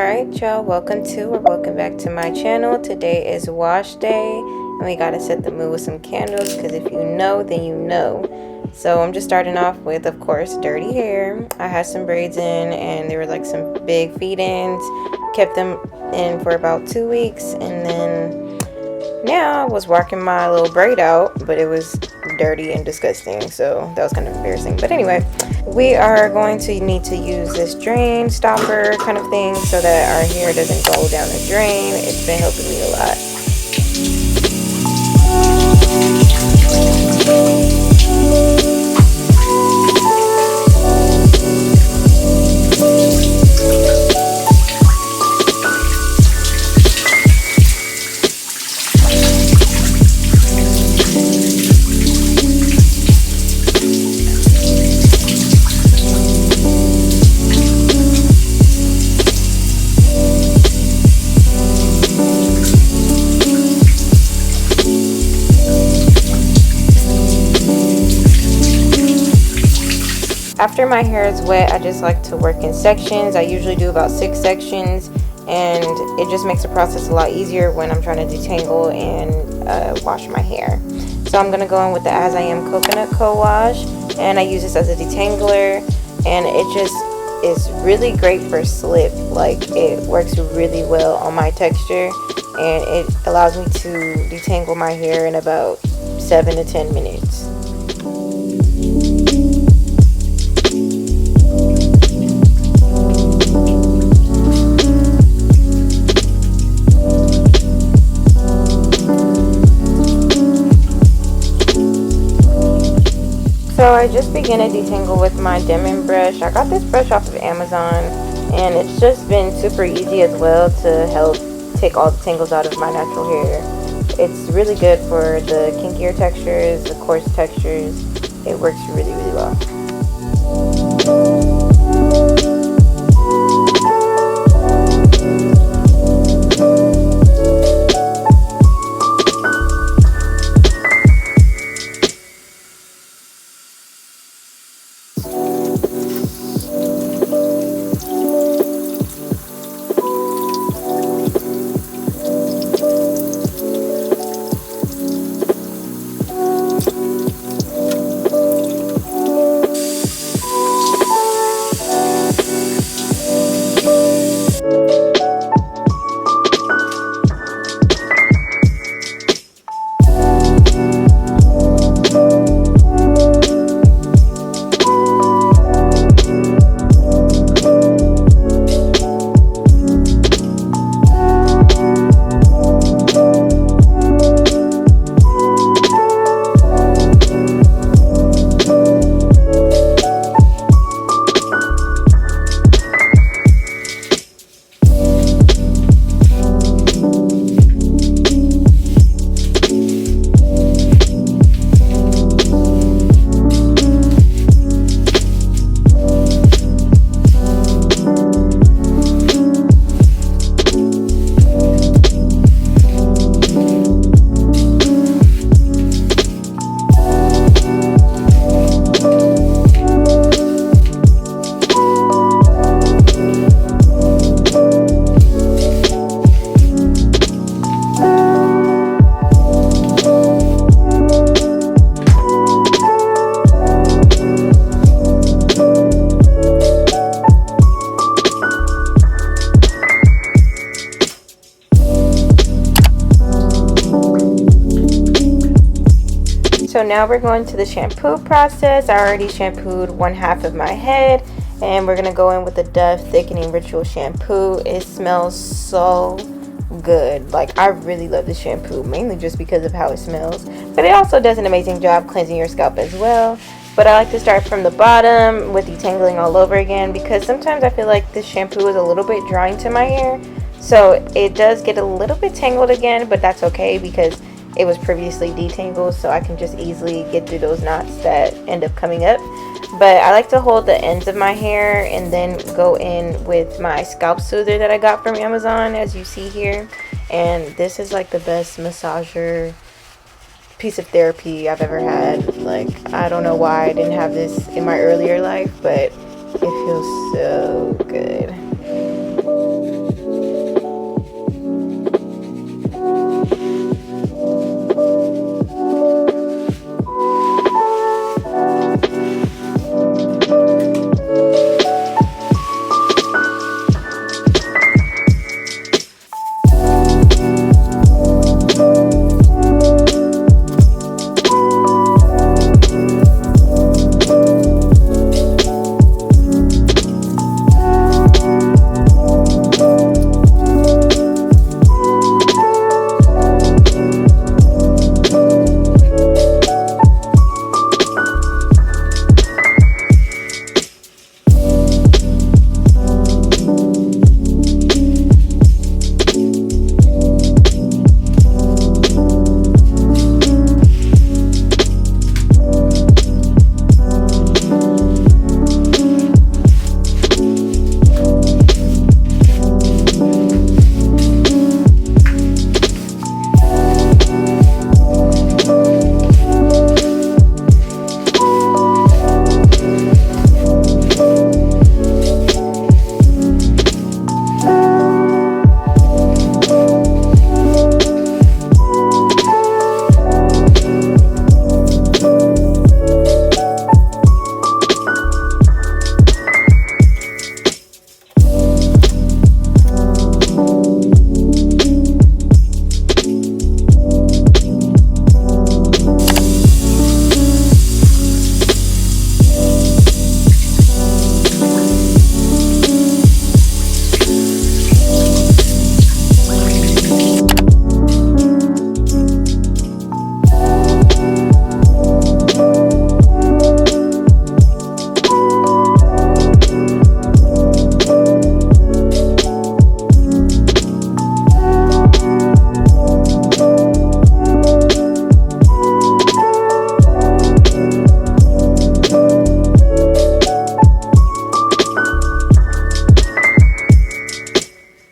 Alright y'all, welcome back to my channel. Today is wash day and we gotta set the mood with some candles, because if you know, then you know. So I'm just starting off with, of course, dirty hair. I had some braids in and they were like some big feed-ins. Kept them in for about 2 weeks, and then now I was walking my little braid out, but it was dirty and disgusting, so that was kind of embarrassing. But anyway, we are going to need to use this drain stopper kind of thing so that our hair doesn't go down the drain. It's been helping me a lot. After my hair is wet, I just like to work in sections. I usually do about 6 sections, and it just makes the process a lot easier when I'm trying to detangle and wash my hair. So I'm going to go in with the As I Am Coconut Co-Wash, and I use this as a detangler, and it just is really great for slip. Like, it works really well on my texture, and it allows me to detangle my hair in about 7 to 10 minutes. So I just began to detangle with my Demon brush. I got this brush off of Amazon, and it's just been super easy as well to help take all the tangles out of my natural hair. It's really good for the kinkier textures, the coarse textures. It works really, really well. So now we're going to the shampoo process. I already shampooed 1/2 of my head, and we're gonna go in with the Dove Thickening Ritual Shampoo. It smells so good. Like, I really love this shampoo, mainly just because of how it smells, but it also does an amazing job cleansing your scalp as well. But I like to start from the bottom with detangling all over again, because sometimes I feel like this shampoo is a little bit drying to my hair, so it does get a little bit tangled again, but that's okay because it was previously detangled, so I can just easily get through those knots that end up coming up. But I like to hold the ends of my hair and then go in with my scalp soother that I got from Amazon, as you see here. And this is like the best massager piece of therapy I've ever had. Like, I don't know why I didn't have this in my earlier life, but it feels so good.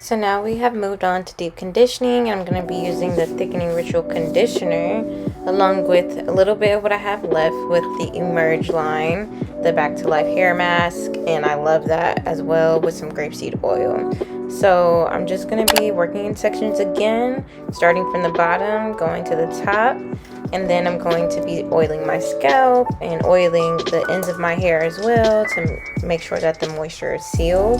So now we have moved on to deep conditioning. I'm going to be using the thickening ritual conditioner along with a little bit of what I have left with the Emerge line, the Back to Life hair mask, and I love that as well with some grapeseed oil. So I'm just going to be working in sections again, starting from the bottom, going to the top, and then I'm going to be oiling my scalp and oiling the ends of my hair as well to make sure that the moisture is sealed.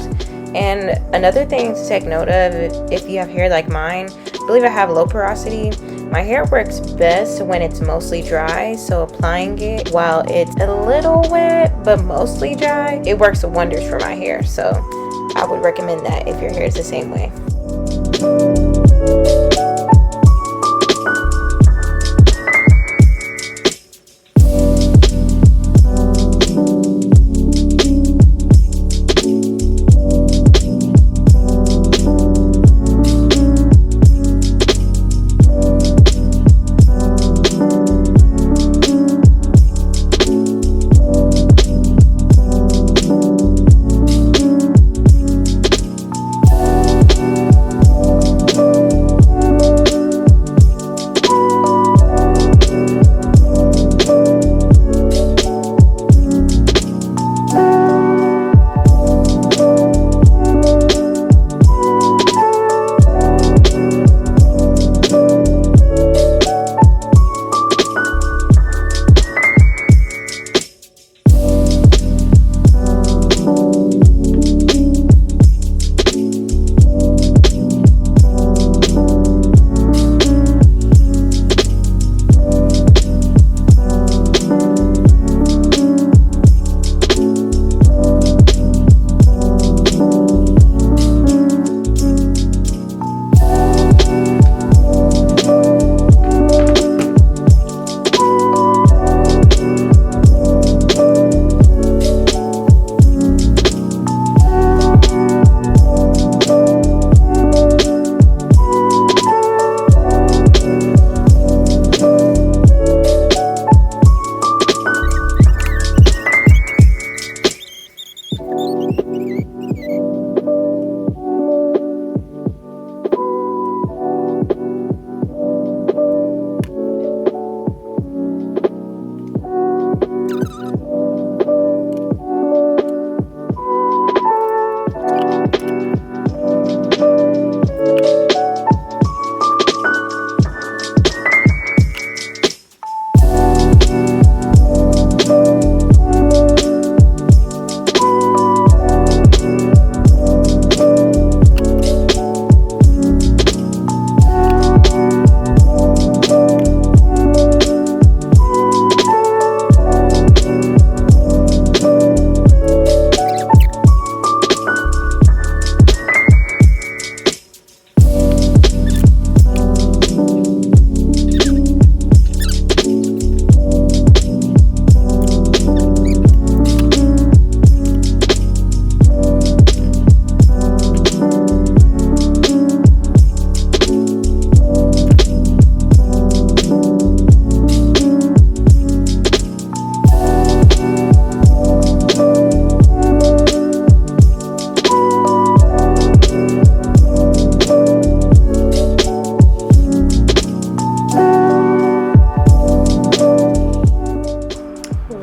And another thing to take note of, if you have hair like mine, I believe I have low porosity. My hair works best when it's mostly dry, so applying it while it's a little wet but mostly dry, it works wonders for my hair. So I would recommend that if your hair is the same way.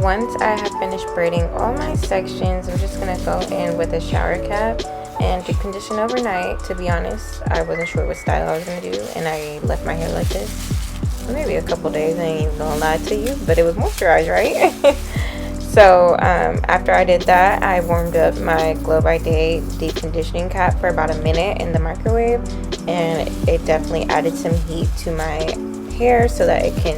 Once I have finished braiding all my sections, I'm just gonna go in with a shower cap and deep condition overnight. To be honest, I wasn't sure what style I was gonna do, and I left my hair like this for maybe a couple days. I ain't even gonna lie to you, but it was moisturized, right? So after I did that, I warmed up my Glow by Day deep conditioning cap for about a minute in the microwave, and it definitely added some heat to my hair so that it can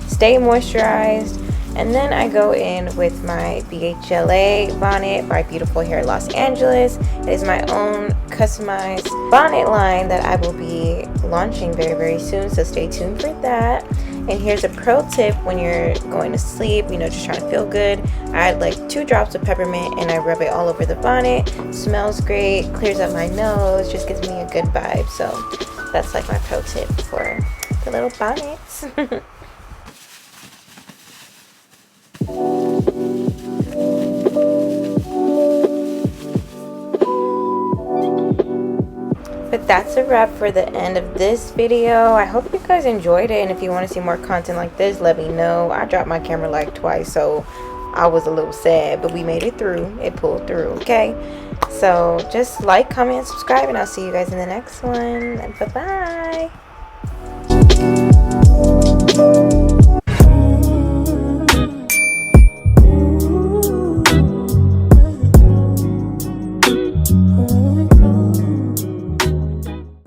stay moisturized. And then I go in with my BHLA bonnet by Beautiful Hair Los Angeles. It is my own customized bonnet line that I will be launching very, very soon, so stay tuned for that. And here's a pro tip when you're going to sleep, you know, just trying to feel good. I add like 2 drops of peppermint and I rub it all over the bonnet. Smells great, clears up my nose, just gives me a good vibe. So that's like my pro tip for the little bonnets. For that's a wrap for the end of this video. I hope you guys enjoyed it, and if you want to see more content like this, let me know. I dropped my camera like twice, so I was a little sad, but we made it through. It pulled through. Okay, so just like, comment, subscribe, and I'll see you guys in the next one. Bye bye.